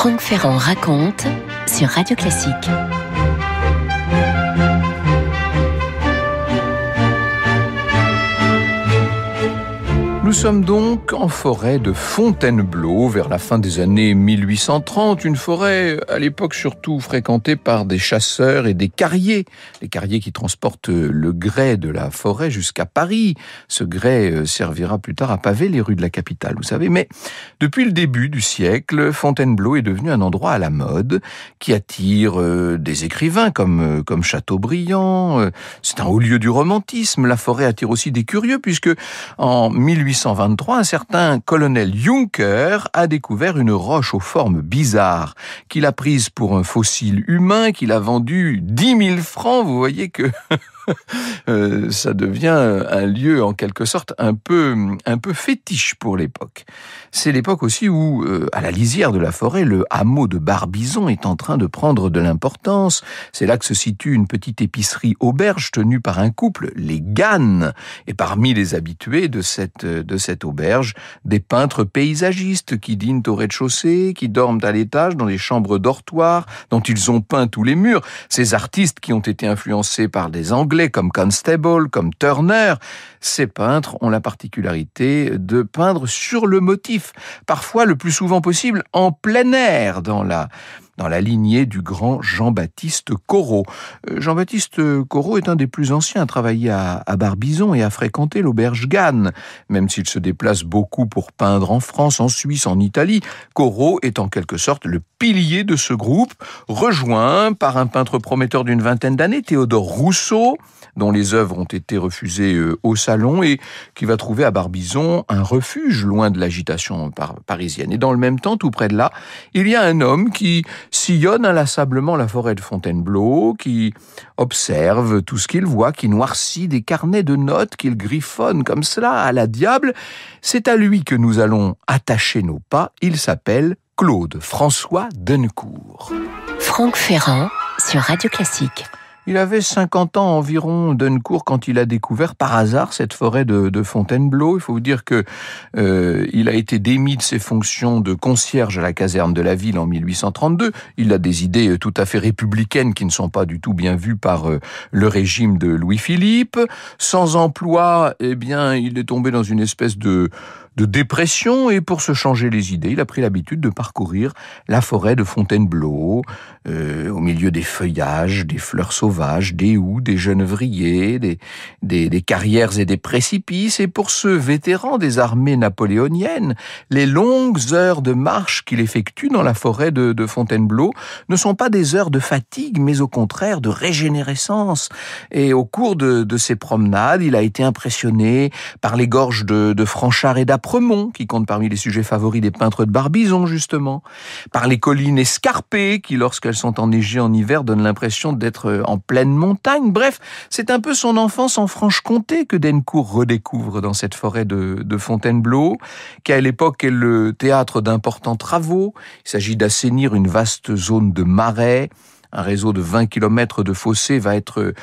Franck Ferrand raconte sur Radio Classique. Nous sommes donc en forêt de Fontainebleau, vers la fin des années 1830. Une forêt, à l'époque, surtout fréquentée par des chasseurs et des carriers. Les carriers qui transportent le grès de la forêt jusqu'à Paris. Ce grès servira plus tard à paver les rues de la capitale, vous savez. Mais depuis le début du siècle, Fontainebleau est devenu un endroit à la mode qui attire des écrivains comme Chateaubriand. C'est un haut lieu du romantisme. La forêt attire aussi des curieux puisque en 1823, un certain colonel Juncker a découvert une roche aux formes bizarres qu'il a prise pour un fossile humain, qu'il a vendu 10 000 francs. Vous voyez que ça devient un lieu en quelque sorte un peu fétiche pour l'époque. C'est l'époque aussi où, à la lisière de la forêt, le hameau de Barbizon est en train de prendre de l'importance. C'est là que se situe une petite épicerie auberge tenue par un couple, les Gannes. Et parmi les habitués de cette auberge, des peintres paysagistes qui dînent au rez-de-chaussée, qui dorment à l'étage dans les chambres dortoirs dont ils ont peint tous les murs. Ces artistes qui ont été influencés par des Anglais comme Constable, comme Turner, ces peintres ont la particularité de peindre sur le motif, parfois le plus souvent possible en plein air, dans la lignée du grand Jean-Baptiste Corot. Jean-Baptiste Corot est un des plus anciens à travailler à Barbizon et à fréquenter l'auberge Gannes. Même s'il se déplace beaucoup pour peindre en France, en Suisse, en Italie, Corot est en quelque sorte le pilier de ce groupe, rejoint par un peintre prometteur d'une vingtaine d'années, Théodore Rousseau, dont les œuvres ont été refusées au Salon et qui va trouver à Barbizon un refuge loin de l'agitation parisienne. Et dans le même temps, tout près de là, il y a un homme qui sillonne inlassablement la forêt de Fontainebleau, qui observe tout ce qu'il voit, qui noircit des carnets de notes qu'il griffonne comme cela à la diable. C'est à lui que nous allons attacher nos pas. Il s'appelle Claude François Dennecourt. Franck Ferrand sur Radio Classique. Il avait 50 ans environ, Dennecourt, quand il a découvert par hasard cette forêt de Fontainebleau. Il faut vous dire que il a été démis de ses fonctions de concierge à la caserne de la ville en 1832. Il a des idées tout à fait républicaines qui ne sont pas du tout bien vues par le régime de Louis-Philippe. Sans emploi, eh bien, il est tombé dans une espèce de dépression, et pour se changer les idées, il a pris l'habitude de parcourir la forêt de Fontainebleau, au milieu des feuillages, des fleurs sauvages, des houx, des genevriers, des carrières et des précipices. Et pour ce vétéran des armées napoléoniennes, les longues heures de marche qu'il effectue dans la forêt de Fontainebleau ne sont pas des heures de fatigue, mais au contraire de régénérescence. Et au cours de ces promenades, il a été impressionné par les gorges de Franchard et d'Apremont, qui comptent parmi les sujets favoris des peintres de Barbizon, justement, par les collines escarpées, qui, lorsqu'elles sont enneigées en hiver, donnent l'impression d'être en pleine montagne. Bref, c'est un peu son enfance en Franche-Comté que Dennecourt redécouvre dans cette forêt de Fontainebleau, qui à l'époque est le théâtre d'importants travaux. Il s'agit d'assainir une vaste zone de marais. Un réseau de 20 km de fossés va être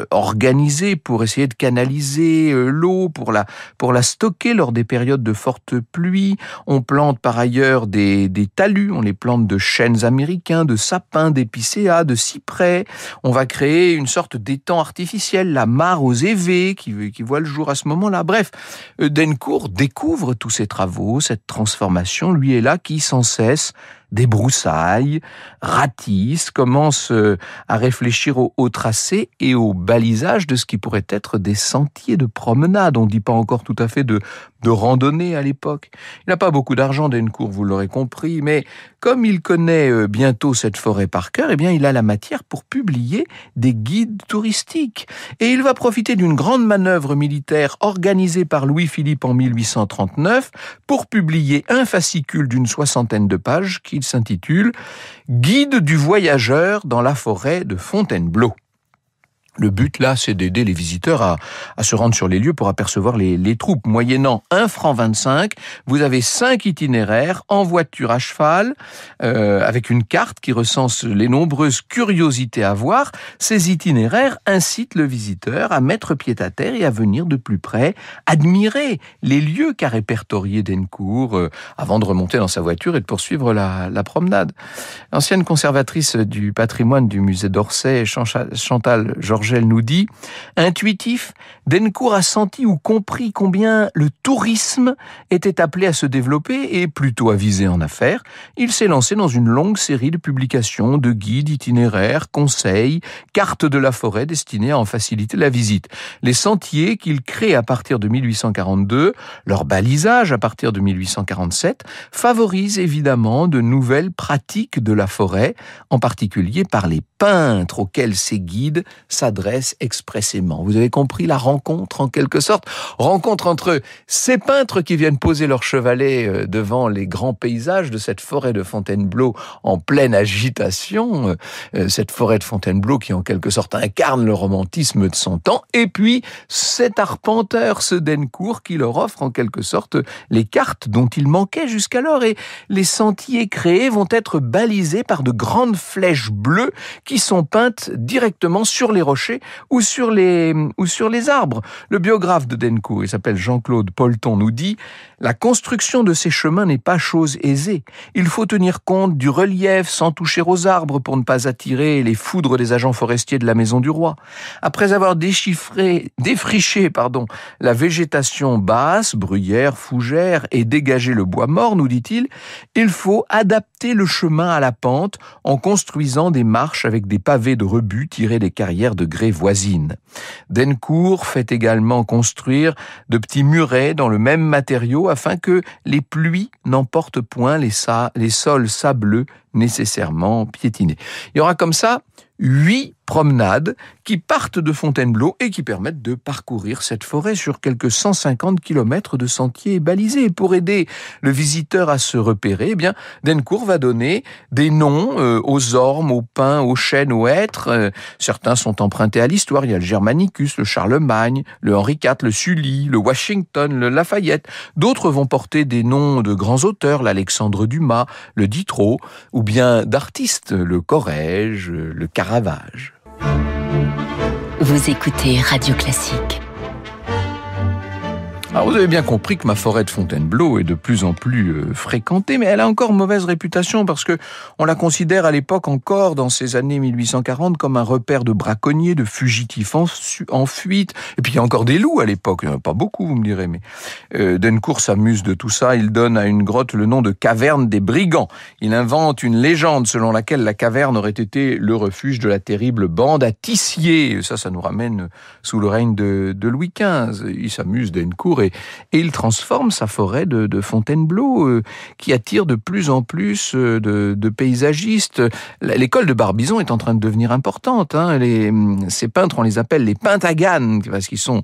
organisé pour essayer de canaliser l'eau, pour la stocker lors des périodes de fortes pluies. On plante par ailleurs des talus, on les plante de chênes américains, de sapins, d'épicéas, de cyprès. On va créer une sorte d'étang artificiel, la mare aux évés, qui voit le jour à ce moment-là. Bref, Dennecourt découvre tous ces travaux, cette transformation, lui est là, qui sans cesse débroussaille, ratisse, commence à réfléchir au tracé et au balisage de ce qui pourrait être des sentiers de promenade. On ne dit pas encore tout à fait de randonnée à l'époque. Il n'a pas beaucoup d'argent, Dennecourt, vous l'aurez compris, mais comme il connaît bientôt cette forêt par cœur, eh bien, il a la matière pour publier des guides touristiques. Et il va profiter d'une grande manœuvre militaire organisée par Louis-Philippe en 1839 pour publier un fascicule d'une 60aine de pages qui s'intitule « Guide du voyageur dans la forêt de Fontainebleau ». Le but, là, c'est d'aider les visiteurs à se rendre sur les lieux pour apercevoir les troupes. Moyennant 1,25 franc, vous avez 5 itinéraires en voiture à cheval, avec une carte qui recense les nombreuses curiosités à voir. Ces itinéraires incitent le visiteur à mettre pied à terre et à venir de plus près admirer les lieux qu'a répertoriés Dencourt avant de remonter dans sa voiture et de poursuivre la promenade. L'ancienne conservatrice du patrimoine du musée d'Orsay, Chantal Georgel, nous dit « Intuitif, Dencourt a senti ou compris combien le tourisme était appelé à se développer et plutôt avisé en affaires. Il s'est lancé dans une longue série de publications, de guides, itinéraires, conseils, cartes de la forêt destinées à en faciliter la visite. Les sentiers qu'il crée à partir de 1842, leur balisage à partir de 1847, favorisent évidemment de nouvelles pratiques de la forêt, en particulier par les peintres auxquels ces guides s'adressent expressément. » Vous avez compris la rencontre en quelque sorte, rencontre entre ces peintres qui viennent poser leur chevalet devant les grands paysages de cette forêt de Fontainebleau en pleine agitation, cette forêt de Fontainebleau qui en quelque sorte incarne le romantisme de son temps, et puis cet arpenteur, ce Dencourt qui leur offre en quelque sorte les cartes dont il manquait jusqu'alors, et les sentiers créés vont être balisés par de grandes flèches bleues qui sont peintes directement sur les rochers ou sur les arbres. Le biographe de Dencourt, il s'appelle Jean-Claude Polton, nous dit « La construction de ces chemins n'est pas chose aisée. Il faut tenir compte du relief sans toucher aux arbres pour ne pas attirer les foudres des agents forestiers de la Maison du Roi. Après avoir défriché la végétation basse, bruyère, fougère, et dégagé le bois mort, nous dit-il, il faut adapter le chemin à la pente en construisant des marches avec des pavés de rebut tirés des carrières de grès voisines. Dencourt fait également construire de petits murets dans le même matériau afin que les pluies n'emportent point les sols sableux nécessairement piétinés. » Il y aura comme ça 8 promenades qui partent de Fontainebleau et qui permettent de parcourir cette forêt sur quelques 150 km de sentiers balisés. Pour aider le visiteur à se repérer, eh bien, Dencourt va donner des noms aux ormes, aux pins, aux chênes, aux hêtres. Certains sont empruntés à l'histoire. Il y a le Germanicus, le Charlemagne, le Henri IV, le Sully, le Washington, le Lafayette. D'autres vont porter des noms de grands auteurs, l'Alexandre Dumas, le Diderot, ou bien d'artistes, le Corrège, le Caravage. Vous écoutez Radio Classique. Alors vous avez bien compris que ma forêt de Fontainebleau est de plus en plus fréquentée, mais elle a encore mauvaise réputation parce que on la considère à l'époque encore, dans ces années 1840, comme un repère de braconniers, de fugitifs en fuite. Et puis il y a encore des loups à l'époque, il n'y en a pas beaucoup, vous me direz, mais Dencourt s'amuse de tout ça. Il donne à une grotte le nom de caverne des brigands. Il invente une légende selon laquelle la caverne aurait été le refuge de la terrible bande à Tissier. Ça nous ramène sous le règne de Louis XV. Il s'amuse, Dencourt, et il transforme sa forêt de Fontainebleau qui attire de plus en plus de paysagistes. L'école de Barbizon est en train de devenir importante. Ces peintres, on les appelle les Pentaganes parce qu'ils sont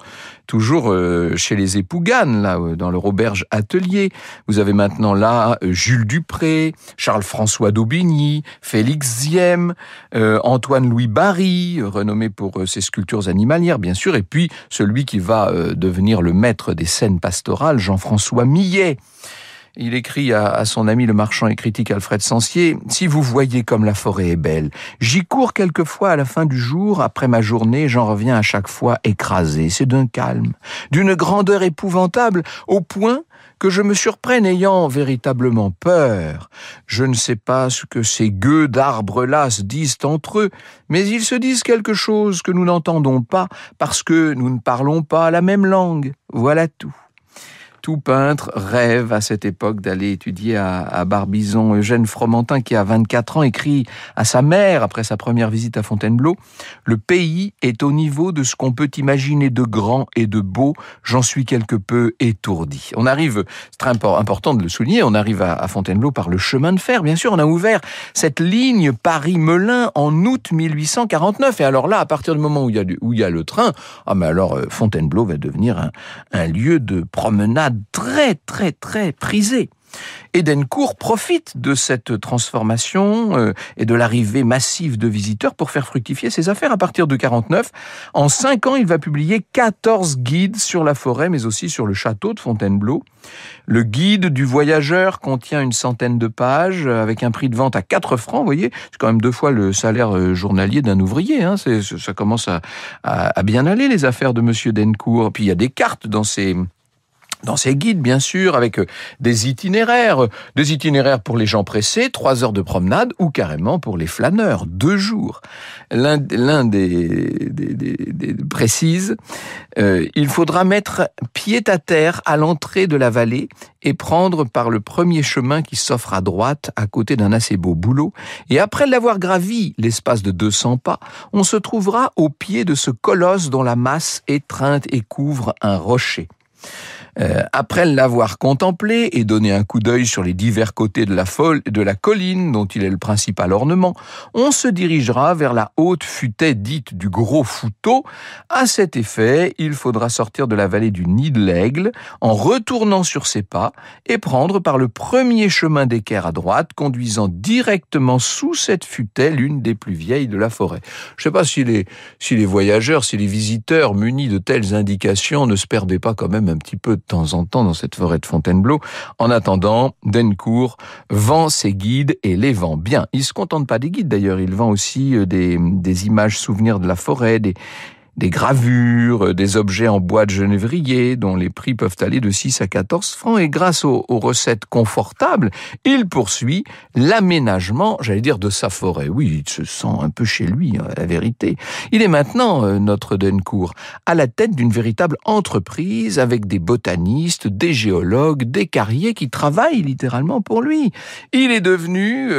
toujours chez les époux Gane, là, dans leur auberge atelier. Vous avez maintenant là Jules Dupré, Charles-François d'Aubigny, Félix Ziem, Antoine-Louis Barry, renommé pour ses sculptures animalières, bien sûr, et puis celui qui va devenir le maître des scènes pastorales, Jean-François Millet. Il écrit à son ami le marchand et critique Alfred Sancier « Si vous voyez comme la forêt est belle, j'y cours quelquefois à la fin du jour, après ma journée, j'en reviens à chaque fois écrasé. C'est d'un calme, d'une grandeur épouvantable, au point que je me surprenne ayant véritablement peur. Je ne sais pas ce que ces gueux d'arbres-là se disent entre eux, mais ils se disent quelque chose que nous n'entendons pas parce que nous ne parlons pas la même langue. Voilà tout. » Tout peintre rêve à cette époque d'aller étudier à Barbizon. Eugène Fromentin, qui a 24 ans, écrit à sa mère, après sa première visite à Fontainebleau, « Le pays est au niveau de ce qu'on peut imaginer de grand et de beau. J'en suis quelque peu étourdi. » On arrive, c'est très important de le souligner, on arrive à Fontainebleau par le chemin de fer. Bien sûr, on a ouvert cette ligne Paris-Melun en août 1849. Et alors là, à partir du moment où il y a le train, mais alors Fontainebleau va devenir un lieu de promenade très, très, très prisé. Et Dencourt profite de cette transformation et de l'arrivée massive de visiteurs pour faire fructifier ses affaires. À partir de 49, en 5 ans, il va publier 14 guides sur la forêt, mais aussi sur le château de Fontainebleau. Le guide du voyageur contient une centaine de pages, avec un prix de vente à 4 francs, vous voyez, c'est quand même 2 fois le salaire journalier d'un ouvrier, hein. Ça commence à bien aller, les affaires de Monsieur Dencourt. Puis il y a des cartes dans ces guides, bien sûr, avec des itinéraires pour les gens pressés, 3 heures de promenade, ou carrément pour les flâneurs, 2 jours. L'un des précise, il faudra mettre pied à terre à l'entrée de la vallée et prendre par le premier chemin qui s'offre à droite, à côté d'un assez beau bouleau. Et après l'avoir gravi l'espace de 200 pas, on se trouvera au pied de ce colosse dont la masse étreinte et couvre un rocher. Après l'avoir contemplé et donné un coup d'œil sur les divers côtés de la colline dont il est le principal ornement, on se dirigera vers la haute futaie dite du Gros Fouteau. À cet effet, il faudra sortir de la vallée du Nid de l'Aigle en retournant sur ses pas et prendre par le premier chemin d'équerre à droite, conduisant directement sous cette futaie, l'une des plus vieilles de la forêt. Je ne sais pas si les voyageurs, si les visiteurs munis de telles indications ne se perdaient pas quand même un petit peu de temps en temps dans cette forêt de Fontainebleau. En attendant, Dencourt vend ses guides et les vend bien. Il se contente pas des guides d'ailleurs, il vend aussi des images souvenirs de la forêt, des gravures, des objets en bois de genévrier dont les prix peuvent aller de 6 à 14 francs. Et grâce aux recettes confortables, il poursuit l'aménagement, de sa forêt. Oui, il se sent un peu chez lui, la vérité. Il est maintenant, notre Dencourt, à la tête d'une véritable entreprise avec des botanistes, des géologues, des carriers qui travaillent littéralement pour lui. Il est devenu,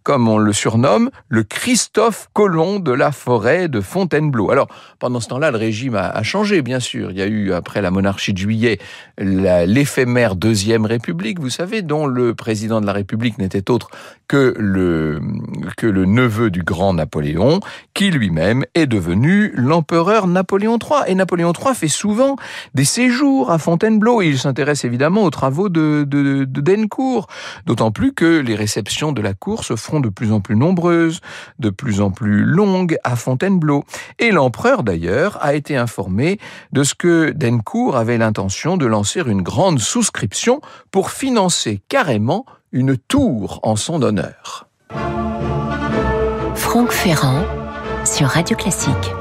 comme on le surnomme, le Christophe Colomb de la forêt de Fontainebleau. Alors, pendant ce temps-là, le régime a changé, bien sûr. Il y a eu, après la monarchie de Juillet, l'éphémère Deuxième République, vous savez, dont le président de la République n'était autre que le neveu du grand Napoléon, qui lui-même est devenu l'empereur Napoléon III. Et Napoléon III fait souvent des séjours à Fontainebleau. Il s'intéresse évidemment aux travaux de Dencourt. D'autant plus que les réceptions de la cour se feront de plus en plus nombreuses, de plus en plus longues à Fontainebleau. Et l'empereur, d'ailleurs, a été informé de ce que Dencourt avait l'intention de lancer une grande souscription pour financer carrément une tour en son honneur. Franck Ferrand sur Radio Classique.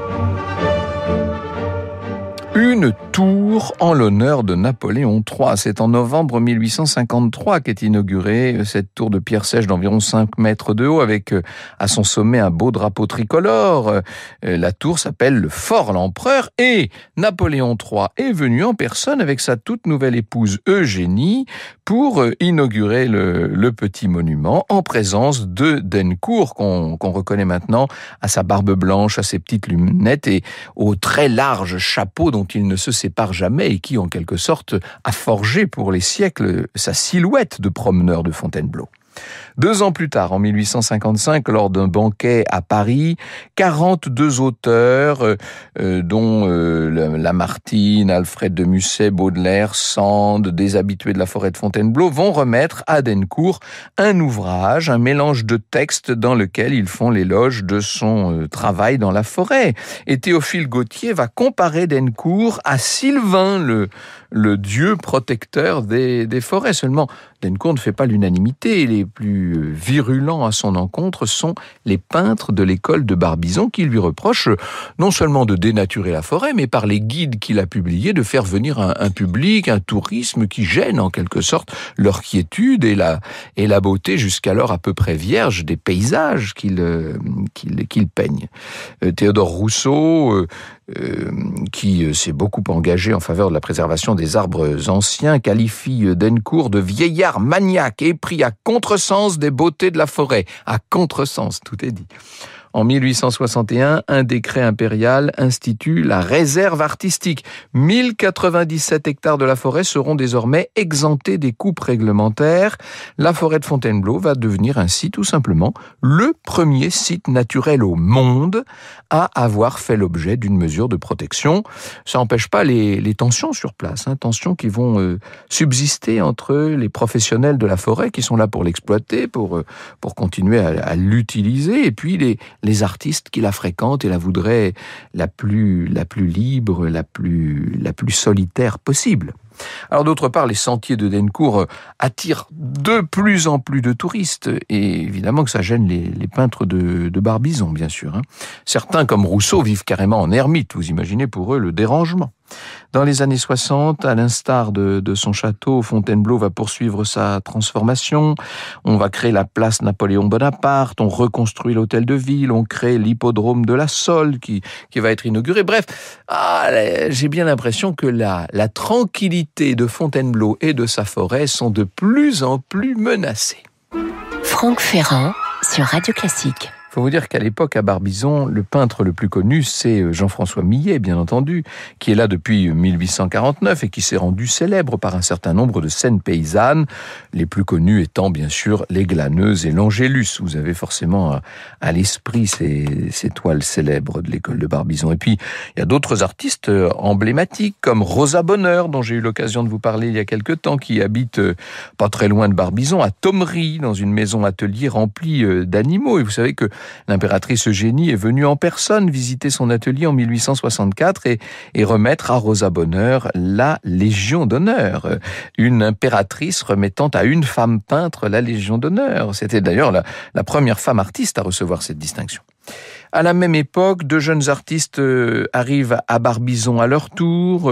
Une tour en l'honneur de Napoléon III. C'est en novembre 1853 qu'est inaugurée cette tour de pierre sèche d'environ 5 mètres de haut avec à son sommet un beau drapeau tricolore. La tour s'appelle le Fort l'Empereur et Napoléon III est venu en personne avec sa toute nouvelle épouse Eugénie pour inaugurer le petit monument en présence de Dencourt qu'on reconnaît maintenant à sa barbe blanche, à ses petites lunettes et au très large chapeau dont il ne se sépare jamais et qui, en quelque sorte, a forgé pour les siècles sa silhouette de promeneur de Fontainebleau. 2 ans plus tard, en 1855, lors d'un banquet à Paris, 42 auteurs, dont Lamartine, Alfred de Musset, Baudelaire, Sand, des habitués de la forêt de Fontainebleau, vont remettre à Dencourt un ouvrage, un mélange de textes dans lequel ils font l'éloge de son travail dans la forêt. Et Théophile Gautier va comparer Dencourt à Sylvain, le dieu protecteur des forêts. Seulement, Dencourt ne fait pas l'unanimité. Les plus virulents à son encontre sont les peintres de l'école de Barbizon qui lui reprochent non seulement de dénaturer la forêt, mais par les guides qu'il a publiés, de faire venir un public, un tourisme qui gêne en quelque sorte leur quiétude et la beauté jusqu'alors à peu près vierge des paysages qu'il peigne. Théodore Rousseau, qui s'est beaucoup engagé en faveur de la préservation des arbres anciens, qualifie Dencourt de vieillard maniaque et pris à contresens des beautés de la forêt. À contresens, tout est dit. En 1861, un décret impérial institue la réserve artistique. 1097 hectares de la forêt seront désormais exemptés des coupes réglementaires. La forêt de Fontainebleau va devenir ainsi tout simplement le premier site naturel au monde à avoir fait l'objet d'une mesure de protection. Ça n'empêche pas les tensions sur place, tensions qui vont subsister entre les professionnels de la forêt qui sont là pour l'exploiter, pour continuer à l'utiliser, et puis les artistes qui la fréquentent et la voudraient la plus libre, la plus solitaire possible. Alors d'autre part, les sentiers de Dencourt attirent de plus en plus de touristes, et évidemment que ça gêne les peintres de Barbizon, bien sûr. Certains, comme Rousseau, vivent carrément en ermite, vous imaginez pour eux le dérangement. Dans les années 60, à l'instar de son château, Fontainebleau va poursuivre sa transformation. On va créer la place Napoléon Bonaparte, on reconstruit l'hôtel de ville, on crée l'hippodrome de la Sole qui va être inauguré. Bref, j'ai bien l'impression que la tranquillité de Fontainebleau et de sa forêt sont de plus en plus menacées. Franck Ferrand sur Radio Classique. Il faut vous dire qu'à l'époque, à Barbizon, le peintre le plus connu, c'est Jean-François Millet, bien entendu, qui est là depuis 1849 et qui s'est rendu célèbre par un certain nombre de scènes paysannes, les plus connues étant bien sûr les Glaneuses et l'Angélus. Vous avez forcément à l'esprit ces toiles célèbres de l'école de Barbizon. Et puis, il y a d'autres artistes emblématiques, comme Rosa Bonheur, dont j'ai eu l'occasion de vous parler il y a quelque temps, qui habite pas très loin de Barbizon, à Thomery, dans une maison-atelier remplie d'animaux. Et vous savez que l'impératrice Eugénie est venue en personne visiter son atelier en 1864 et remettre à Rosa Bonheur la Légion d'honneur. Une impératrice remettant à une femme peintre la Légion d'honneur. C'était d'ailleurs la première femme artiste à recevoir cette distinction. À la même époque, deux jeunes artistes arrivent à Barbizon à leur tour.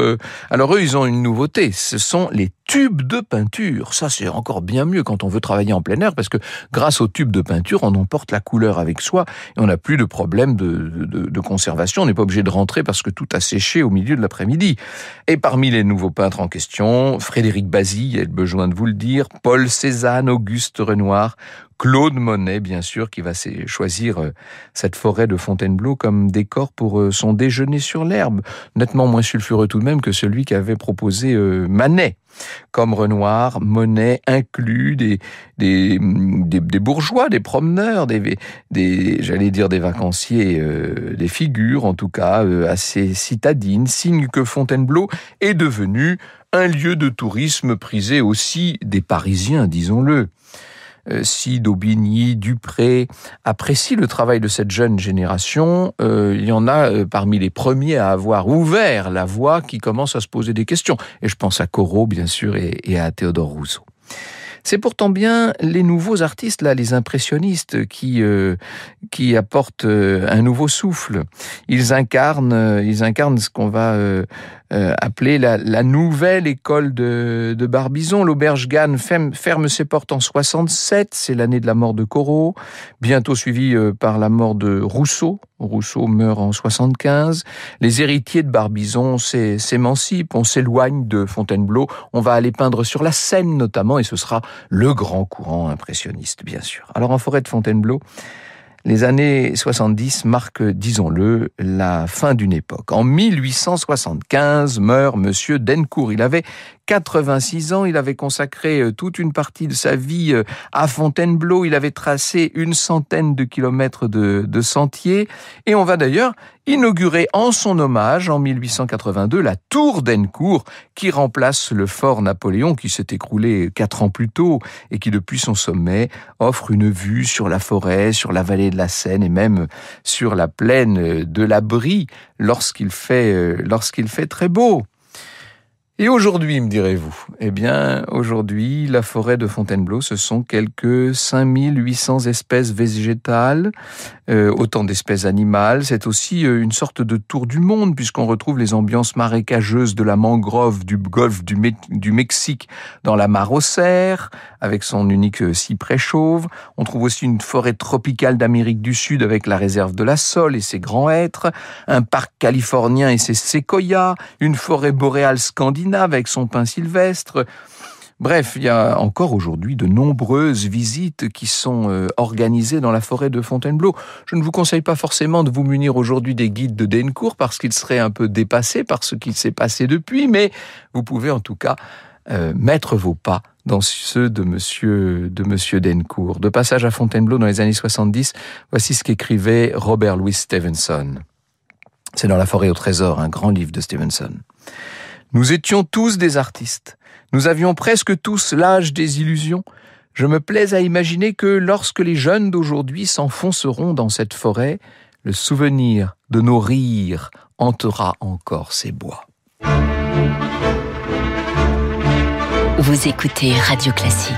Alors eux, ils ont une nouveauté, ce sont les tubes de peinture. Ça, c'est encore bien mieux quand on veut travailler en plein air, parce que grâce aux tubes de peinture, on emporte la couleur avec soi et on n'a plus de problème de conservation. On n'est pas obligé de rentrer parce que tout a séché au milieu de l'après-midi. Et parmi les nouveaux peintres en question, Frédéric Bazille, il y a besoin de vous le dire, Paul Cézanne, Auguste Renoir, Claude Monet, bien sûr, qui va choisir cette forêt de Fontainebleau comme décor pour son déjeuner sur l'herbe, nettement moins sulfureux tout de même que celui qu'avait proposé Manet. Comme Renoir, Monet inclut des bourgeois, des promeneurs, j'allais dire des vacanciers, des figures en tout cas assez citadines, signe que Fontainebleau est devenu un lieu de tourisme prisé aussi des Parisiens, disons-le. Si d'Aubigny, Dupré apprécient le travail de cette jeune génération, il y en a parmi les premiers à avoir ouvert la voie qui commencent à se poser des questions. Et je pense à Corot, bien sûr, et à Théodore Rousseau. C'est pourtant bien les nouveaux artistes, là, les impressionnistes, qui apportent un nouveau souffle. Ils incarnent ce qu'on va appelé la nouvelle école de Barbizon. L'Auberge Ganne ferme ses portes en 67, c'est l'année de la mort de Corot, bientôt suivi par la mort de Rousseau. Rousseau meurt en 75. Les héritiers de Barbizon s'émancipent, on s'éloigne de Fontainebleau, on va aller peindre sur la Seine notamment, et ce sera le grand courant impressionniste, bien sûr. Alors en forêt de Fontainebleau, les années 70 marquent, disons-le, la fin d'une époque. En 1875 meurt Monsieur Dencourt. Il avait 86 ans, il avait consacré toute une partie de sa vie à Fontainebleau, il avait tracé 100 kilomètres de sentiers, et on va d'ailleurs inaugurer en son hommage, en 1882, la tour Dencourt, qui remplace le fort Napoléon, qui s'est écroulé 4 ans plus tôt, et qui depuis son sommet offre une vue sur la forêt, sur la vallée de la Seine, et même sur la plaine de la Brie, lorsqu'il fait très beau. Et aujourd'hui, me direz-vous, eh bien, aujourd'hui, la forêt de Fontainebleau, ce sont quelques 5800 espèces végétales, autant d'espèces animales. C'est aussi une sorte de tour du monde, puisqu'on retrouve les ambiances marécageuses de la mangrove du golfe du Mexique dans la mare aux cerfs, avec son unique cyprès chauve. On trouve aussi une forêt tropicale d'Amérique du Sud avec la réserve de la Sole et ses grands hêtres, un parc californien et ses séquoias, une forêt boréale scandinave avec son pin sylvestre. Bref, il y a encore aujourd'hui de nombreuses visites qui sont organisées dans la forêt de Fontainebleau. Je ne vous conseille pas forcément de vous munir aujourd'hui des guides de Dencourt parce qu'ils seraient un peu dépassés par ce qu'il s'est passé depuis, mais vous pouvez en tout cas mettre vos pas dans ceux de Monsieur Dencourt. De passage à Fontainebleau dans les années 70, voici ce qu'écrivait Robert Louis Stevenson. C'est dans La forêt au trésor, un grand livre de Stevenson. Nous étions tous des artistes. Nous avions presque tous l'âge des illusions. Je me plais à imaginer que lorsque les jeunes d'aujourd'hui s'enfonceront dans cette forêt, le souvenir de nos rires hantera encore ces bois. Vous écoutez Radio Classique.